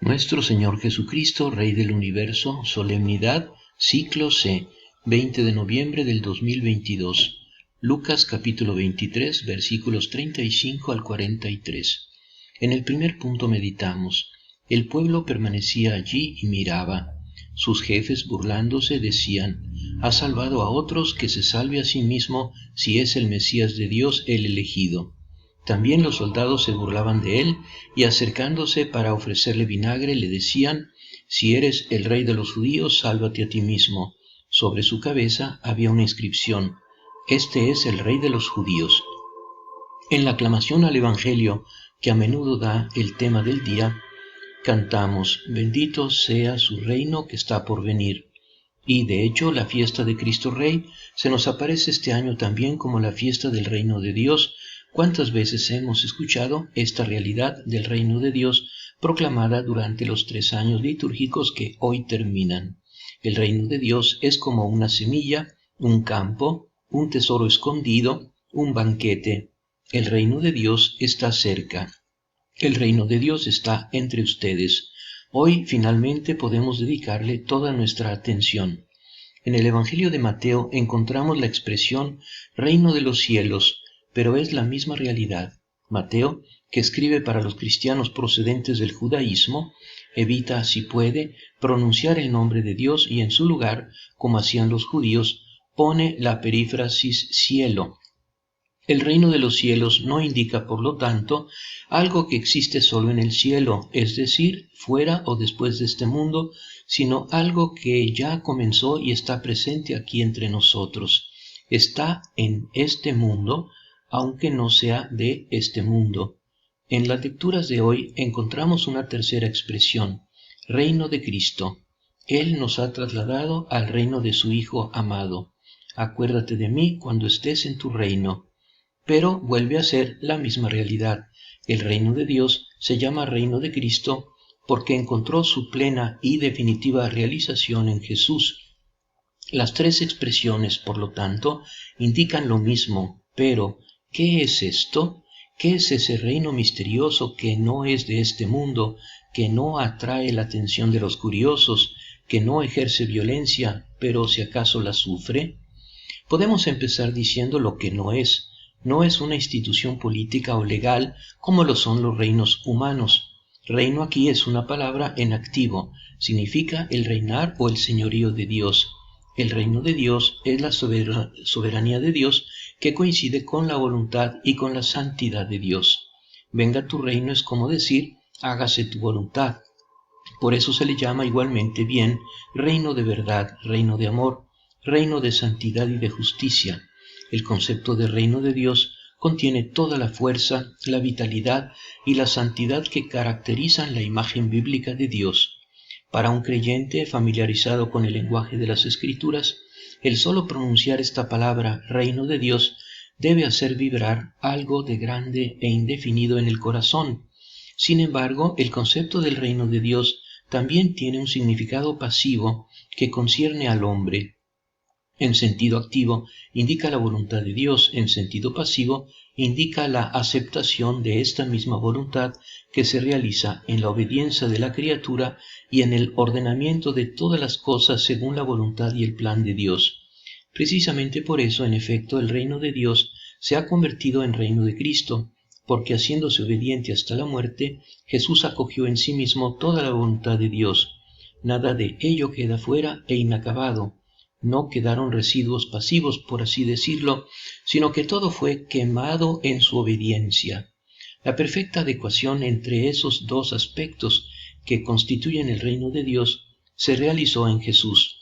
Nuestro Señor Jesucristo, Rey del Universo, Solemnidad, Ciclo C, 20 de noviembre del 2022. Lucas capítulo 23, versículos 35 al 43. En el primer punto meditamos: el pueblo permanecía allí y miraba. Sus jefes, burlándose, decían: ha salvado a otros, que se salve a sí mismo, si es el Mesías de Dios, el elegido. También los soldados se burlaban de él, y acercándose para ofrecerle vinagre, le decían: si eres el rey de los judíos, sálvate a ti mismo. Sobre su cabeza había una inscripción: este es el rey de los judíos. En la aclamación al Evangelio, que a menudo da el tema del día, cantamos: bendito sea su reino que está por venir. Y de hecho la fiesta de Cristo Rey se nos aparece este año también como la fiesta del reino de Dios. ¿Cuántas veces hemos escuchado esta realidad del reino de Dios proclamada durante los 3 años litúrgicos que hoy terminan? El reino de Dios es como una semilla, un campo, un tesoro escondido, un banquete. El reino de Dios está cerca. El reino de Dios está entre ustedes. Hoy finalmente podemos dedicarle toda nuestra atención. En el Evangelio de Mateo encontramos la expresión reino de los cielos, pero es la misma realidad. Mateo, que escribe para los cristianos procedentes del judaísmo, evita, si puede, pronunciar el nombre de Dios y en su lugar, como hacían los judíos, pone la perífrasis cielo. El reino de los cielos no indica, por lo tanto, algo que existe solo en el cielo, es decir, fuera o después de este mundo, sino algo que ya comenzó y está presente aquí entre nosotros. Está en este mundo, aunque no sea de este mundo. En las lecturas de hoy encontramos una tercera expresión: reino de Cristo. Él nos ha trasladado al reino de su Hijo amado. Acuérdate de mí cuando estés en tu reino. Pero vuelve a ser la misma realidad. El reino de Dios se llama reino de Cristo porque encontró su plena y definitiva realización en Jesús. Las tres expresiones, por lo tanto, indican lo mismo, pero ¿qué es esto? ¿Qué es ese reino misterioso que no es de este mundo, que no atrae la atención de los curiosos, que no ejerce violencia, pero si acaso la sufre? Podemos empezar diciendo lo que no es. No es una institución política o legal como lo son los reinos humanos. Reino aquí es una palabra en activo, significa el reinar o el señorío de Dios. El reino de Dios es la soberanía de Dios que coincide con la voluntad y con la santidad de Dios. Venga tu reino es como decir, hágase tu voluntad. Por eso se le llama igualmente bien reino de verdad, reino de amor, reino de santidad y de justicia. El concepto de reino de Dios contiene toda la fuerza, la vitalidad y la santidad que caracterizan la imagen bíblica de Dios. Para un creyente familiarizado con el lenguaje de las Escrituras, el solo pronunciar esta palabra reino de Dios debe hacer vibrar algo de grande e indefinido en el corazón. Sin embargo, el concepto del reino de Dios también tiene un significado pasivo que concierne al hombre. En sentido activo indica la voluntad de Dios, en sentido pasivo indica la aceptación de esta misma voluntad que se realiza en la obediencia de la criatura y en el ordenamiento de todas las cosas según la voluntad y el plan de Dios. Precisamente por eso, en efecto, el reino de Dios se ha convertido en reino de Cristo, porque haciéndose obediente hasta la muerte, Jesús acogió en sí mismo toda la voluntad de Dios. Nada de ello queda fuera e inacabado. No quedaron residuos pasivos, por así decirlo, sino que todo fue quemado en su obediencia. La perfecta adecuación entre esos dos aspectos que constituyen el reino de Dios se realizó en Jesús.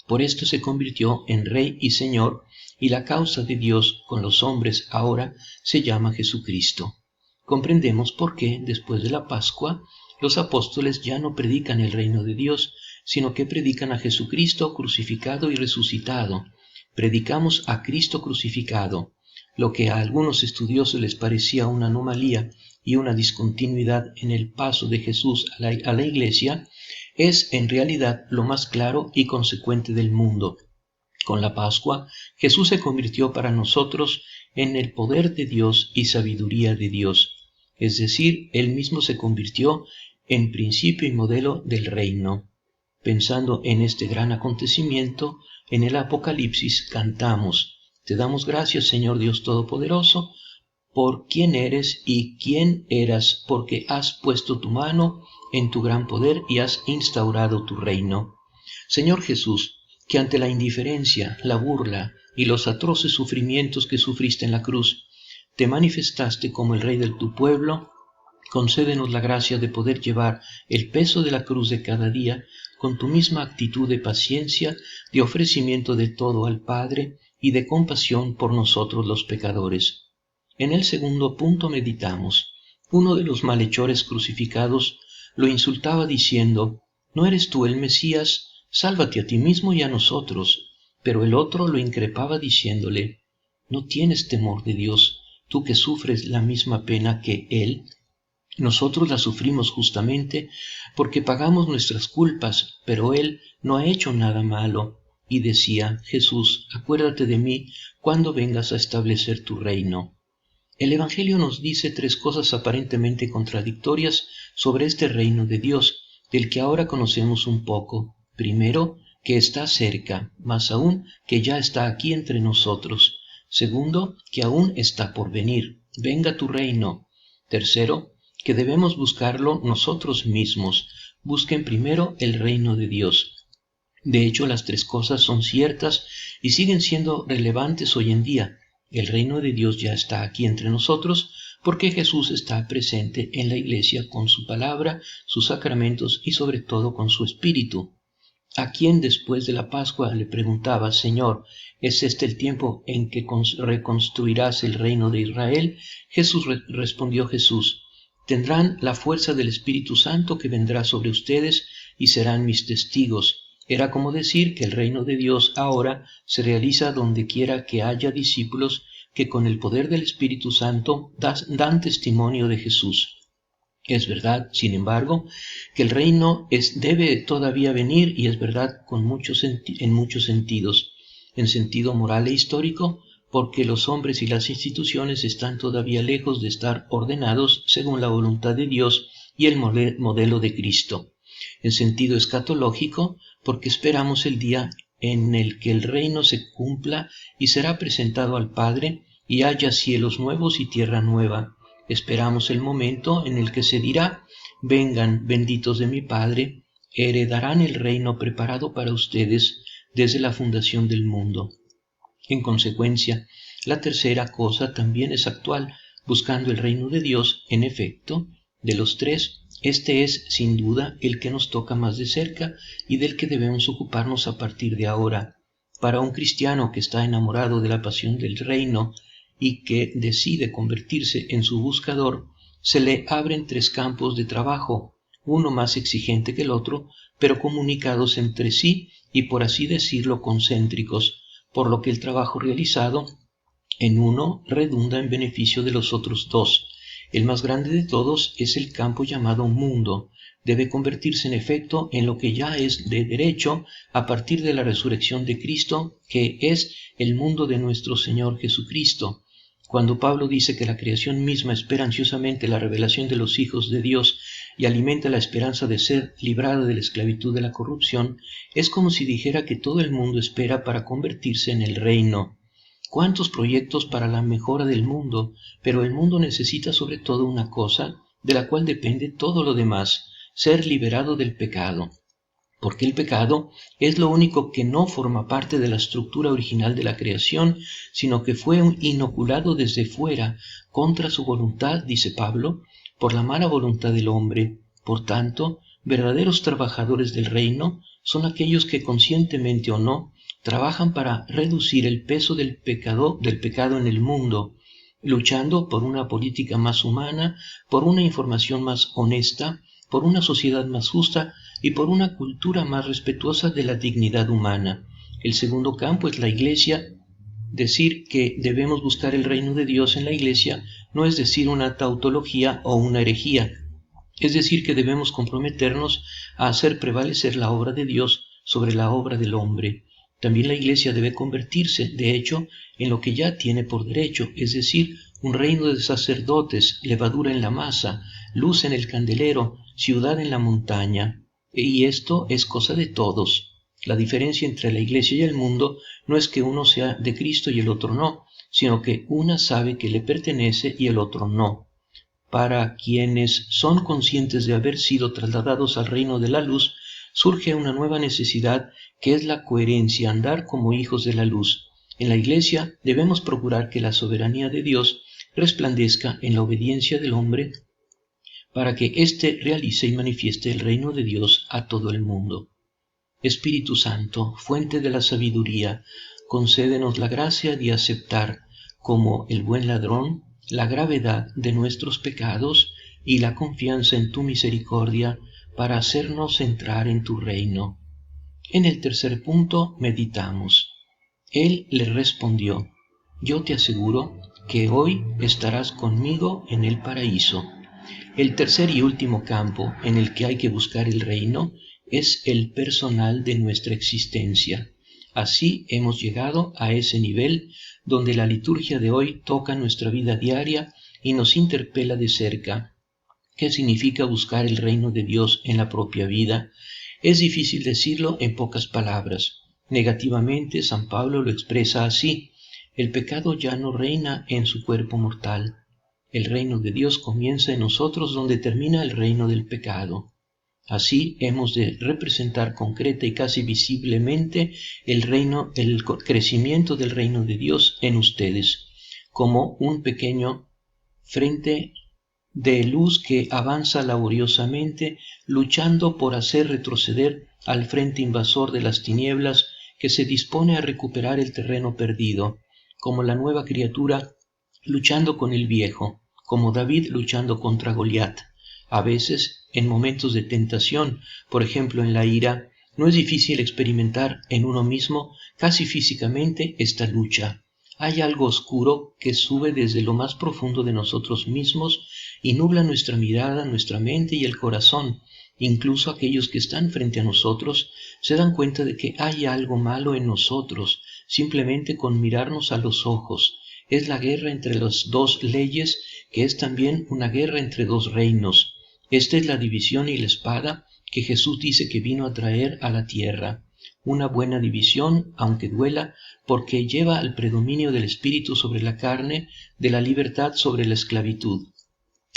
Por esto se convirtió en Rey y Señor, y la causa de Dios con los hombres ahora se llama Jesucristo. Comprendemos por qué, después de la Pascua, los apóstoles ya no predican el reino de Dios, sino que predican a Jesucristo crucificado y resucitado. Predicamos a Cristo crucificado. Lo que a algunos estudiosos les parecía una anomalía y una discontinuidad en el paso de Jesús a la Iglesia, es en realidad lo más claro y consecuente del mundo. Con la Pascua, Jesús se convirtió para nosotros en el poder de Dios y sabiduría de Dios. Es decir, Él mismo se convirtió en principio y modelo del reino. Pensando en este gran acontecimiento, en el Apocalipsis cantamos: Te damos gracias, Señor Dios Todopoderoso, por quién eres y quién eras, porque has puesto tu mano en tu gran poder y has instaurado tu reino. Señor Jesús, que ante la indiferencia, la burla y los atroces sufrimientos que sufriste en la cruz, te manifestaste como el Rey de tu pueblo, concédenos la gracia de poder llevar el peso de la cruz de cada día con tu misma actitud de paciencia, de ofrecimiento de todo al Padre y de compasión por nosotros los pecadores. En el segundo punto meditamos: uno de los malhechores crucificados lo insultaba diciendo: ¿No eres tú el Mesías? Sálvate a ti mismo y a nosotros. Pero el otro lo increpaba diciéndole: ¿No tienes temor de Dios, tú que sufres la misma pena que Él? Nosotros la sufrimos justamente porque pagamos nuestras culpas, pero Él no ha hecho nada malo. Y decía: Jesús, acuérdate de mí cuando vengas a establecer tu reino. El Evangelio nos dice tres cosas aparentemente contradictorias sobre este reino de Dios, del que ahora conocemos un poco. Primero, que está cerca, más aún que ya está aquí entre nosotros. Segundo, que aún está por venir. Venga tu reino. Tercero, que debemos buscarlo nosotros mismos. Busquen primero el reino de Dios. De hecho, las tres cosas son ciertas y siguen siendo relevantes hoy en día. El reino de Dios ya está aquí entre nosotros porque Jesús está presente en la iglesia con su palabra, sus sacramentos y sobre todo con su espíritu. A quien después de la Pascua le preguntaba: Señor, ¿es este el tiempo en que reconstruirás el reino de Israel? Respondió Jesús: tendrán la fuerza del Espíritu Santo que vendrá sobre ustedes y serán mis testigos. Era como decir que el reino de Dios ahora se realiza donde quiera que haya discípulos que con el poder del Espíritu Santo dan testimonio de Jesús. Es verdad, sin embargo, que el reino debe todavía venir, y es verdad en muchos sentidos. En sentido moral e histórico, porque los hombres y las instituciones están todavía lejos de estar ordenados según la voluntad de Dios y el modelo de Cristo. En sentido escatológico, porque esperamos el día en el que el reino se cumpla y será presentado al Padre y haya cielos nuevos y tierra nueva. Esperamos el momento en el que se dirá: vengan, benditos de mi Padre, heredarán el reino preparado para ustedes desde la fundación del mundo. En consecuencia, la tercera cosa también es actual, buscando el reino de Dios. En efecto, de los tres, este es, sin duda, el que nos toca más de cerca y del que debemos ocuparnos a partir de ahora. Para un cristiano que está enamorado de la pasión del reino y que decide convertirse en su buscador, se le abren tres campos de trabajo, uno más exigente que el otro, pero comunicados entre sí y, por así decirlo, concéntricos, por lo que el trabajo realizado en uno redunda en beneficio de los otros dos. El más grande de todos es el campo llamado mundo. Debe convertirse en efecto en lo que ya es de derecho a partir de la resurrección de Cristo, que es el mundo de nuestro Señor Jesucristo. Cuando Pablo dice que la creación misma espera ansiosamente la revelación de los hijos de Dios y alimenta la esperanza de ser librada de la esclavitud de la corrupción, es como si dijera que todo el mundo espera para convertirse en el reino. ¿Cuántos proyectos para la mejora del mundo? Pero el mundo necesita sobre todo una cosa, de la cual depende todo lo demás: ser liberado del pecado. Porque el pecado es lo único que no forma parte de la estructura original de la creación, sino que fue inoculado desde fuera, contra su voluntad, dice Pablo, por la mala voluntad del hombre. Por tanto, verdaderos trabajadores del reino son aquellos que, conscientemente o no, trabajan para reducir el peso del pecado en el mundo, luchando por una política más humana, por una información más honesta, por una sociedad más justa y por una cultura más respetuosa de la dignidad humana. El segundo campo es la Iglesia. Decir que debemos buscar el reino de Dios en la Iglesia no es decir una tautología o una herejía. Es decir, que debemos comprometernos a hacer prevalecer la obra de Dios sobre la obra del hombre. También la Iglesia debe convertirse, de hecho, en lo que ya tiene por derecho, es decir, un reino de sacerdotes, levadura en la masa, luz en el candelero, ciudad en la montaña, y esto es cosa de todos. La diferencia entre la Iglesia y el mundo no es que uno sea de Cristo y el otro no, sino que una sabe que le pertenece y el otro no. Para quienes son conscientes de haber sido trasladados al reino de la luz, surge una nueva necesidad que es la coherencia, andar como hijos de la luz. En la Iglesia debemos procurar que la soberanía de Dios resplandezca en la obediencia del hombre para que éste realice y manifieste el reino de Dios a todo el mundo. Espíritu Santo, fuente de la sabiduría, concédenos la gracia de aceptar, como el buen ladrón, la gravedad de nuestros pecados y la confianza en tu misericordia para hacernos entrar en tu reino. En el tercer punto meditamos. Él le respondió: yo te aseguro que hoy estarás conmigo en el paraíso. El tercer y último campo en el que hay que buscar el reino es el personal de nuestra existencia. Así hemos llegado a ese nivel donde la liturgia de hoy toca nuestra vida diaria y nos interpela de cerca. ¿Qué significa buscar el reino de Dios en la propia vida? Es difícil decirlo en pocas palabras. Negativamente, San Pablo lo expresa así: el pecado ya no reina en su cuerpo mortal. El reino de Dios comienza en nosotros donde termina el reino del pecado. Así hemos de representar concreta y casi visiblemente el crecimiento del reino de Dios en ustedes, como un pequeño frente de luz que avanza laboriosamente, luchando por hacer retroceder al frente invasor de las tinieblas que se dispone a recuperar el terreno perdido, como la nueva criatura luchando con el viejo, como David luchando contra Goliat. A veces, en momentos de tentación, por ejemplo en la ira, no es difícil experimentar en uno mismo, casi físicamente, esta lucha. Hay algo oscuro que sube desde lo más profundo de nosotros mismos y nubla nuestra mirada, nuestra mente y el corazón. Incluso aquellos que están frente a nosotros se dan cuenta de que hay algo malo en nosotros, simplemente con mirarnos a los ojos. Es la guerra entre las dos leyes, que es también una guerra entre dos reinos. Esta es la división y la espada que Jesús dice que vino a traer a la tierra. Una buena división, aunque duela, porque lleva al predominio del espíritu sobre la carne, de la libertad sobre la esclavitud.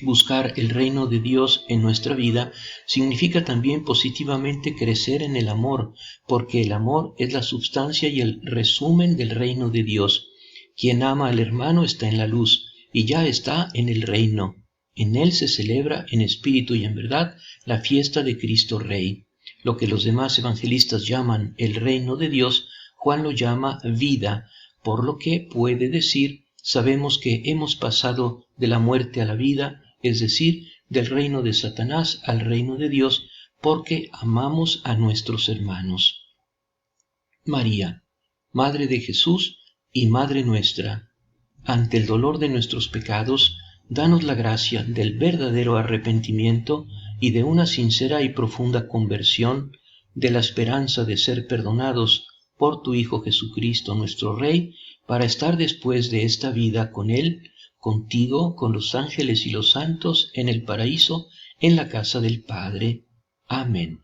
Buscar el reino de Dios en nuestra vida significa también positivamente crecer en el amor, porque el amor es la substancia y el resumen del reino de Dios. Quien ama al hermano está en la luz y ya está en el reino. En él se celebra en espíritu y en verdad la fiesta de Cristo Rey. Lo que los demás evangelistas llaman el reino de Dios, Juan lo llama vida, por lo que puede decir: sabemos que hemos pasado de la muerte a la vida, es decir, del reino de Satanás al reino de Dios, porque amamos a nuestros hermanos. María, Madre de Jesús y Madre nuestra, ante el dolor de nuestros pecados, danos la gracia del verdadero arrepentimiento y de una sincera y profunda conversión, de la esperanza de ser perdonados por tu Hijo Jesucristo nuestro Rey, para estar después de esta vida con Él, contigo, con los ángeles y los santos, en el paraíso, en la casa del Padre. Amén.